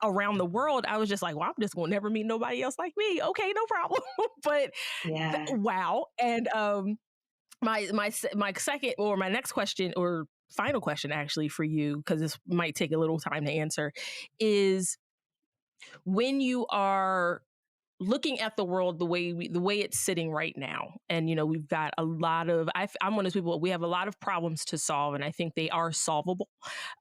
around the world, I was just like, well, I'm just gonna never meet nobody else like me. Okay, no problem. But Yeah. wow. And my second or my next question or final question actually for you, because this might take a little time to answer, is when you are looking at the world the way it's sitting right now, and we've got a lot of I'm one of those people, we have a lot of problems to solve, and I think they are solvable,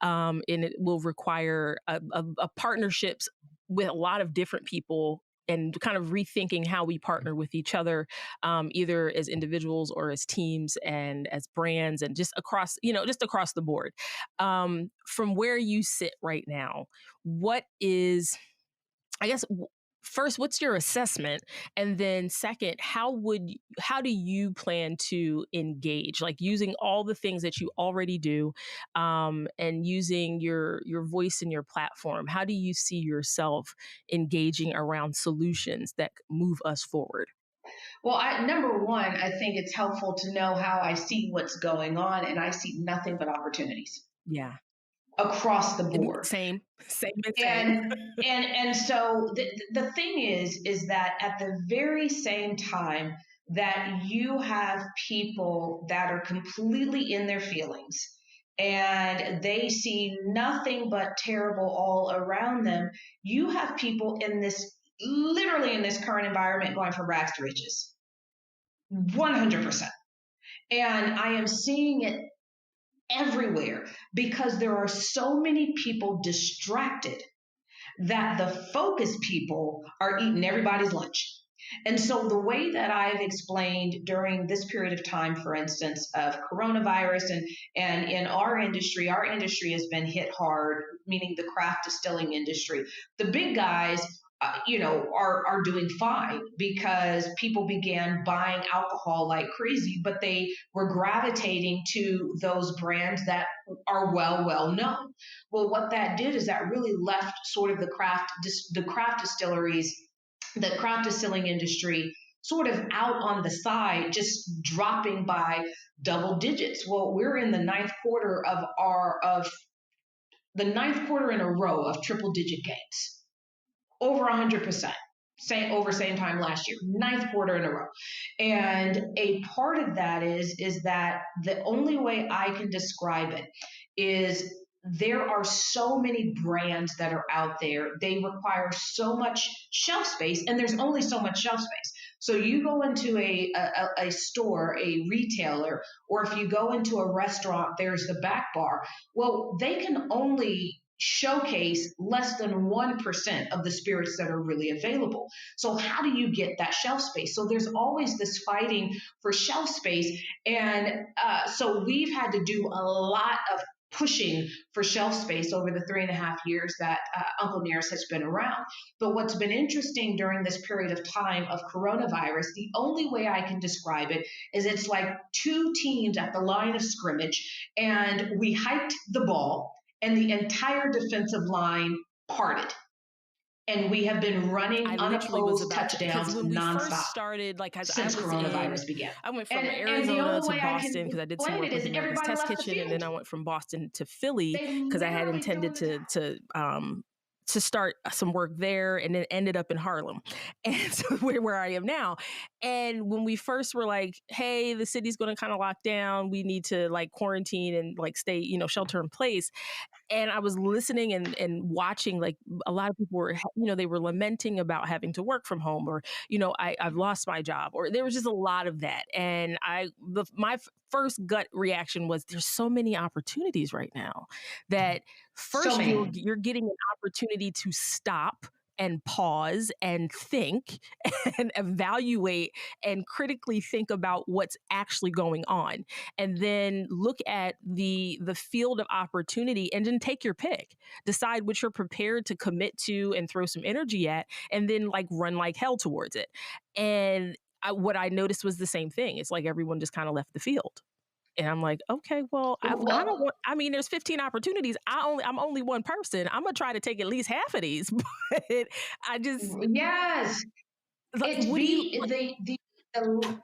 and it will require a partnerships with a lot of different people and kind of rethinking how we partner with each other, either as individuals or as teams and as brands and just across the board. From where you sit right now, what is, I guess, first, what's your assessment? And then second, how do you plan to engage? Like using all the things that you already do, and using your voice and your platform. How do you see yourself engaging around solutions that move us forward? Well, number one, I think it's helpful to know how I see what's going on, and I see nothing but opportunities Yeah. across the board. Same, same, and same. And so the thing is that at the very same time that you have people that are completely in their feelings and they see nothing but terrible all around them, you have people in this, literally in this current environment, going from rags to riches. 100%. And I am seeing it everywhere because there are so many people distracted that the focused people are eating everybody's lunch. And so, the way that I've explained during this period of time, for instance, of coronavirus, and in our industry has been hit hard, meaning the craft distilling industry. The big guys, are doing fine because people began buying alcohol like crazy, but they were gravitating to those brands that are well known. Well, what that did is that really left sort of the craft distilleries, the craft distilling industry sort of out on the side, just dropping by double digits. Well, we're in the ninth quarter in a row of triple digit gains, over 100%. Same time last year, ninth quarter in a row. And a part of that is that the only way I can describe it is there are so many brands that are out there. They require so much shelf space, and there's only so much shelf space. So you go into a store, a retailer, or if you go into a restaurant, there's the back bar. Well, they can only showcase less than 1% of the spirits that are really available. So how do you get that shelf space? So there's always this fighting for shelf space. And so we've had to do a lot of pushing for shelf space over the 3.5 years that Uncle Nearest has been around. But what's been interesting during this period of time of coronavirus, the only way I can describe it is it's like two teams at the line of scrimmage, and we hiked the ball and the entire defensive line parted. And we have been I running literally was unopposed about to, because touchdowns when we first nonstop started, like, since coronavirus began. I went from And the Arizona only to way I can Boston because I did some explain work it with is America's everybody Test left the Kitchen, and field. then I went from Boston to Philly They because I had literally threw in intended the towel. to start some work there, and then ended up in Harlem, and so where I am now. And when we first were like, "Hey, the city's going to kind of lock down. We need to like quarantine and like stay, shelter in place." And I was listening and watching, like, a lot of people were, they were lamenting about having to work from home, or, I've lost my job, or there was just a lot of that. And my first gut reaction was, there's so many opportunities right now that So first many. you're getting an opportunity to stop and pause and think and evaluate and critically think about what's actually going on, and then look at the field of opportunity and then take your pick, decide what you're prepared to commit to and throw some energy at, and then like run like hell towards it. And what I noticed was the same thing. It's like everyone just kind of left the field. And I'm like, okay, well, I don't Well, want. I mean, there's 15 opportunities. I'm only one person. I'm gonna try to take at least half of these, but I just yes, like, it's what do you? be the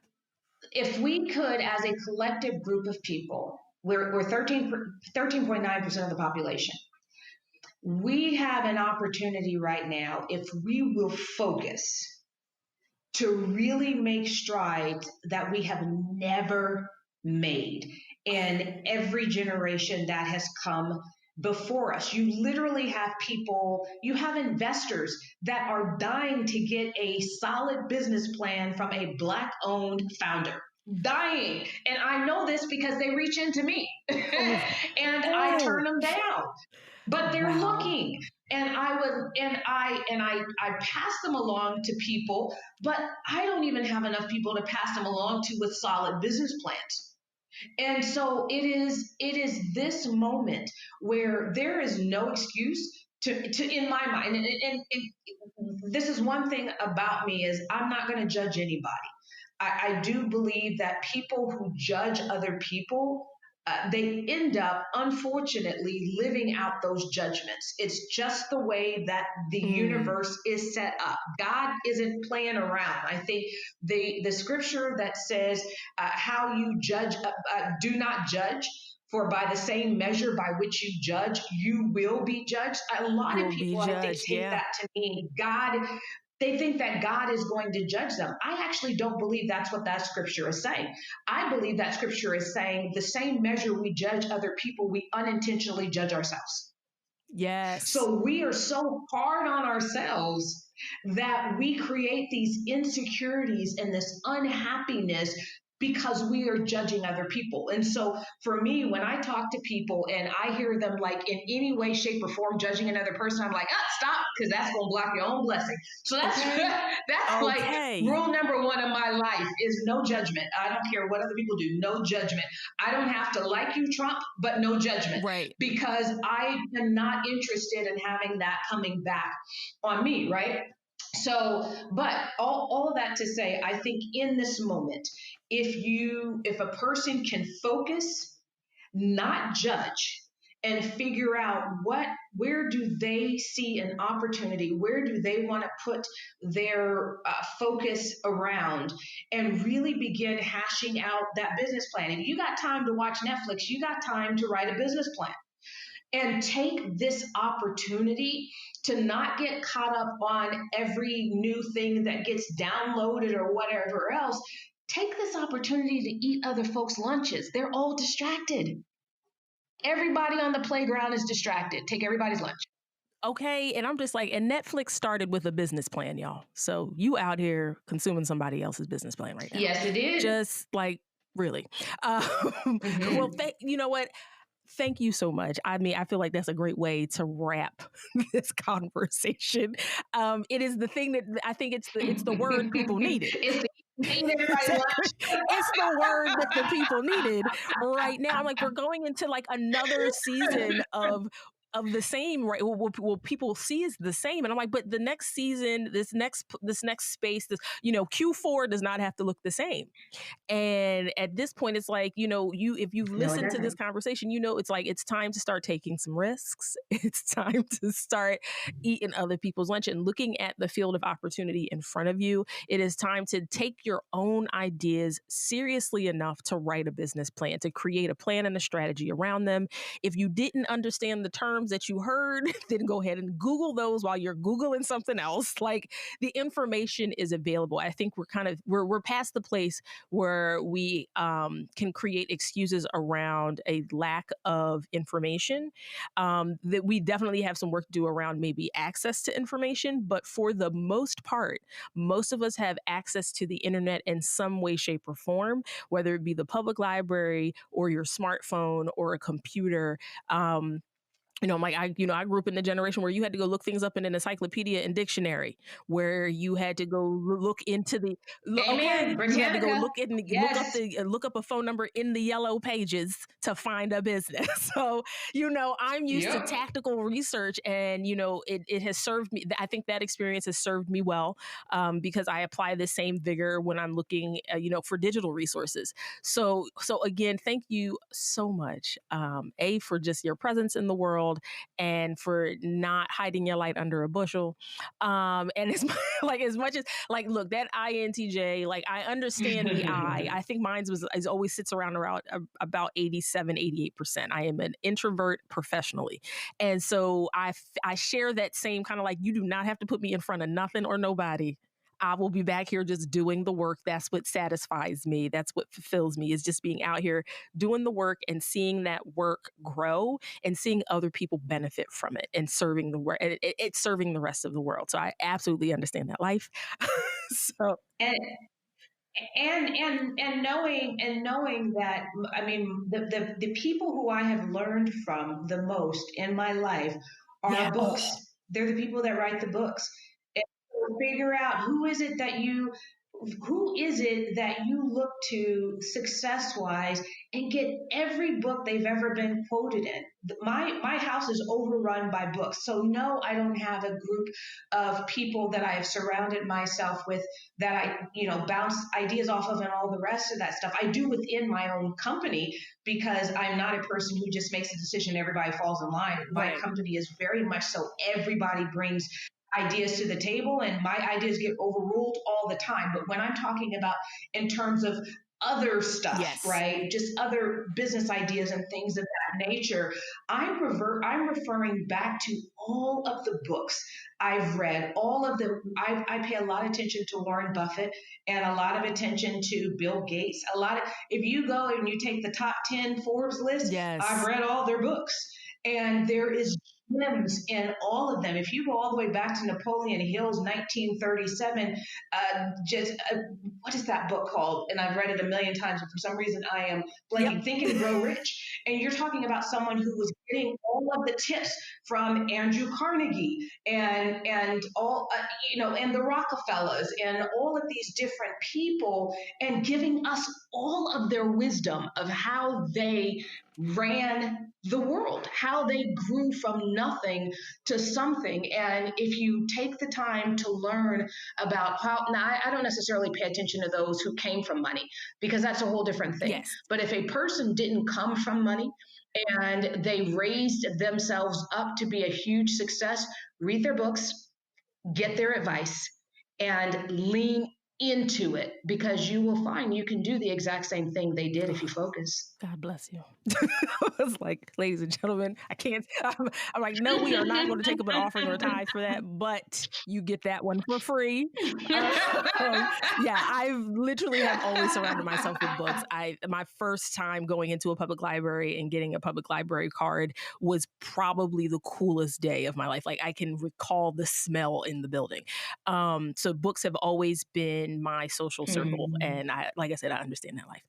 if we could, as a collective group of people, we're 13.9% of the population. We have an opportunity right now if we will focus to really make strides that we have never made in every generation that has come before us. You literally have people, you have investors that are dying to get a solid business plan from a Black owned founder. Dying. And I know this because they reach into me Oh, and I oh, turn them down, but they're wow. looking. And I would and I pass them along to people, but I don't even have enough people to pass them along to with solid business plans. And so it is this moment where there is no excuse to in my mind. And this is one thing about me is I'm not going to judge anybody. I do believe that people who judge other people, they end up, unfortunately, living out those judgments. It's just the way that the Mm, universe is set up. God isn't playing around. I think the scripture that says, "How you judge, do not judge." For by the same measure by which you judge, you will be judged. A lot of you'll be people, I think, judged. take Yeah. that to mean God, they think that God is going to judge them. I actually don't believe that's what that scripture is saying. I believe that scripture is saying the same measure we judge other people, we unintentionally judge ourselves. Yes. So we are so hard on ourselves that we create these insecurities and this unhappiness because we are judging other people. And so for me, when I talk to people and I hear them like in any way, shape, or form judging another person, I'm like, stop, because that's gonna block your own blessing. So that's Okay. that's like Okay. rule number one of my life is no judgment. I don't care what other people do, no judgment. I don't have to like you, Trump, but no judgment, Right. because I am not interested in having that coming back on me, right? So, but all of that to say, I think in this moment, if a person can focus, not judge, and figure out where do they see an opportunity, where do they want to put their focus around, and really begin hashing out that business plan. If you got time to watch Netflix, you got time to write a business plan, and take this opportunity to not get caught up on every new thing that gets downloaded or whatever else. Take this opportunity to eat other folks' lunches. They're all distracted. Everybody on the playground is distracted. Take everybody's lunch. Okay. And I'm just like, and Netflix started with a business plan, y'all. So you out here consuming somebody else's business plan right now. Yes, it did. Just like, really. Well, Mm-hmm. you know what? Thank you so much. I mean, I feel like that's a great way to wrap this conversation. It is the thing that I think it's the word people needed. It's eat everybody's Exactly. lunch. It's the word that the people needed right now. I'm like, we're going into like another season of of the same, right? Well, people see as the same, and I'm like, but the next season, this next space, this Q4 does not have to look the same. And at this point, it's like, if you've No, it listened to this doesn't. conversation, it's like it's time to start taking some risks. It's time to start eating other people's lunch and looking at the field of opportunity in front of you. It is time to take your own ideas seriously enough to write a business plan, to create a plan and a strategy around them. If you didn't understand the terms that you heard, then go ahead and Google those while you're Googling something else. Like, the information is available. I think we're past the place where we can create excuses around a lack of information. That we definitely have some work to do around maybe access to information, but for the most part, most of us have access to the internet in some way, shape, or form, whether it be the public library or your smartphone or a computer. I grew up in the generation where you had to go look things up in an encyclopedia and dictionary, where you had to go look into okay, Amen. you had to go Britannica. Yes. look up a phone number in the yellow pages to find a business. So, I'm used to Yep. tactical research, and it has served me. I think that experience has served me well, because I apply the same vigor when I'm looking, for digital resources. So again, thank you so much, for just your presence in the world, and for not hiding your light under a bushel. And as much as, like, look, that INTJ, like, I understand the I think mine's is always sits around about 87, 88%. I am an introvert professionally. And so I share that same kind of, like, you do not have to put me in front of nothing or nobody. I will be back here just doing the work. That's what satisfies me. That's what fulfills me, is just being out here doing the work and seeing that work grow and seeing other people benefit from it and serving the world. It's serving the rest of the world. So I absolutely understand that life. So And and knowing that, I mean, the people who I have learned from the most in my life yeah. are books. Oh, They're the people that write the books. And so figure out who is it that you look to success wise, and get every book they've ever been quoted in. My house is overrun by books, so no, I don't have a group of people that I have surrounded myself with, that I bounce ideas off of and all the rest of that stuff. I do within my own company, because I'm not a person who just makes a decision and everybody falls in line. My right. company is very much so everybody brings ideas to the table, and my ideas get overruled all the time. But when I'm talking about in terms of other stuff, Yes. right? Just other business ideas and things of that nature, I'm referring back to all of the books I've read, all of the I pay a lot of attention to Warren Buffett and a lot of attention to Bill Gates. If you go and you take the top 10 Forbes list, I've Yes. read all their books. And there is gems in all of them. If you go all the way back to Napoleon Hill's 1937, just what is that book called? And I've read it a million times, but for some reason I am Yep. blanking. Think and Grow Rich. And you're talking about someone who was getting all of the tips from Andrew Carnegie and all and the Rockefellers and all of these different people, and giving us all of their wisdom of how they ran the world, how they grew from nothing to something. And if you take the time to learn about how, now I don't necessarily pay attention to those who came from money, because that's a whole different thing. Yes. But if a person didn't come from money and they raised themselves up to be a huge success, read their books, get their advice, and lean into it, because you will find you can do the exact same thing they did if you focus. God bless you. I was like, ladies and gentlemen, I can't. I'm like, no, we are not going to take up an offering or a tithe for that, but you get that one for free. Yeah, I literally have always surrounded myself with books. My first time going into a public library and getting a public library card was probably the coolest day of my life. Like, I can recall the smell in the building. So books have always been my social circle, Mhm. and like I said, I understand that life.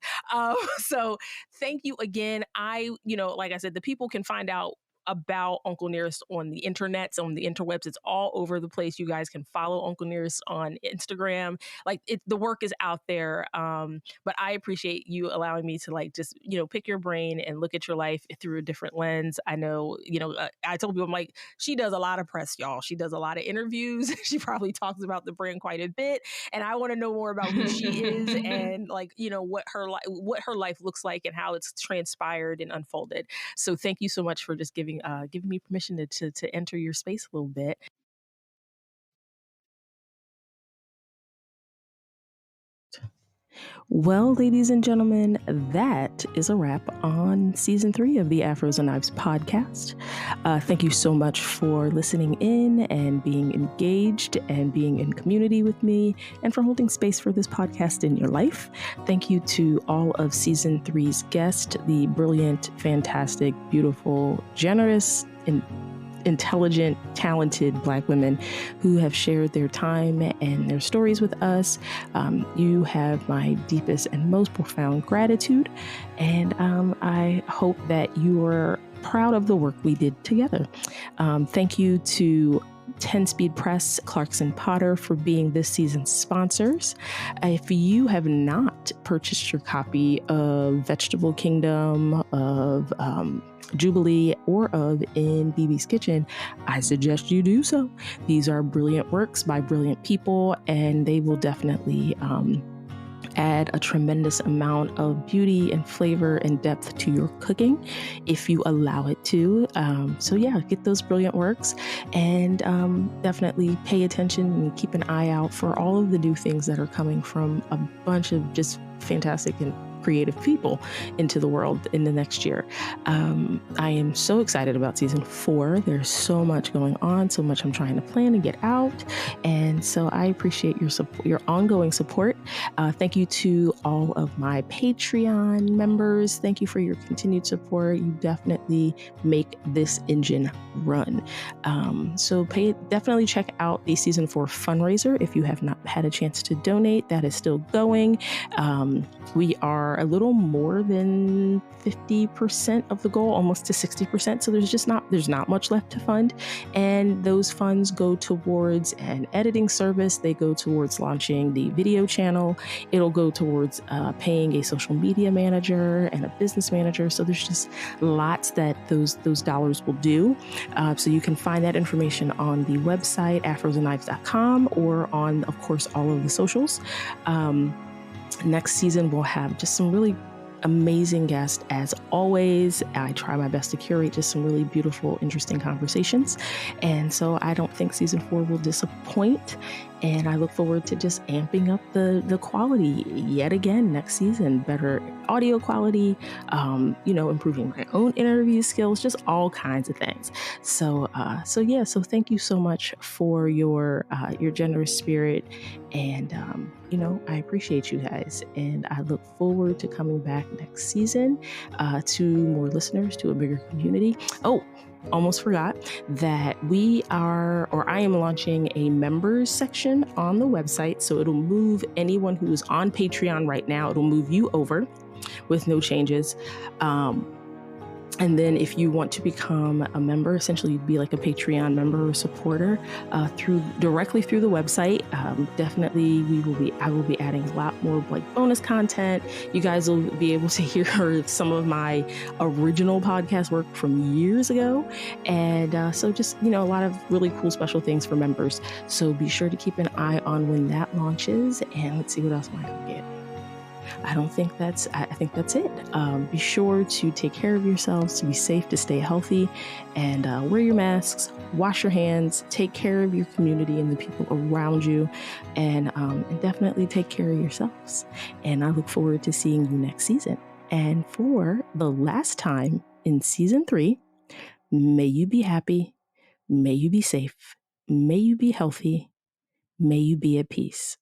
So thank you again. Like I said, the people can find out about Uncle Nearest on the internets, on the interwebs. It's all over the place. You guys can follow Uncle Nearest on Instagram. Like the work is out there. But I appreciate you allowing me to like just, pick your brain and look at your life through a different lens. I know, I told people, I'm like, she does a lot of press, y'all. She does a lot of interviews. She probably talks about the brand quite a bit. And I want to know more about who she is and like, what her life looks like and how it's transpired and unfolded. So thank you so much for just giving me permission to enter your space a little bit. Well, ladies and gentlemen, that is a wrap on season 3 of the Afros and Knives podcast. Thank you so much for listening in and being engaged and being in community with me and for holding space for this podcast in your life. Thank you to all of season 3's guests, the brilliant, fantastic, beautiful, generous, and intelligent, talented Black women who have shared their time and their stories with us. You have my deepest and most profound gratitude, and I hope that you are proud of the work we did together. Thank you to 10 Speed Press, Clarkson Potter for being this season's sponsors. If you have not purchased your copy of Vegetable Kingdom, of Jubilee, or of In BB's Kitchen, I suggest you do so. These are brilliant works by brilliant people, and they will definitely add a tremendous amount of beauty and flavor and depth to your cooking if you allow it to. So yeah, get those brilliant works and definitely pay attention and keep an eye out for all of the new things that are coming from a bunch of just fantastic and creative people into the world in the next year. I am so excited about season 4. There's so much going on, so much I'm trying to plan and get out. And so I appreciate your support, your ongoing support. Thank you to all of my Patreon members. Thank you for your continued support. You definitely make this engine run. So definitely check out the season 4 fundraiser if you have not had a chance to donate. That is still going. We are a little more than 50% of the goal, almost to 60%. So there's not much left to fund. And those funds go towards an editing service. They go towards launching the video channel. It'll go towards paying a social media manager and a business manager. So there's just lots that those dollars will do. So you can find that information on the website, afrosandknives.com, or on, of course, all of the socials. Next season, we'll have just some really amazing guests. As always, I try my best to curate just some really beautiful, interesting conversations. And so I don't think season 4 will disappoint. And I look forward to just amping up the quality yet again next season. Better audio quality, improving my own interview skills, just all kinds of things. So thank you so much for your generous spirit. And, I appreciate you guys. And I look forward to coming back next season to more listeners, to a bigger community. Oh, almost forgot that I am launching a members section on the website. So it'll move anyone who is on Patreon right now, it'll move you over with no changes. And then if you want to become a member, essentially you'd be like a Patreon member or supporter directly through the website. Definitely I will be adding a lot more like bonus content. You guys will be able to hear some of my original podcast work from years ago. And so just, a lot of really cool special things for members. So be sure to keep an eye on when that launches. And let's see what else might I get. I think that's it. Be sure to take care of yourselves, to be safe, to stay healthy, and wear your masks, wash your hands, take care of your community and the people around you, and definitely take care of yourselves. And I look forward to seeing you next season. And for the last time in season 3, may you be happy, may you be safe, may you be healthy, may you be at peace.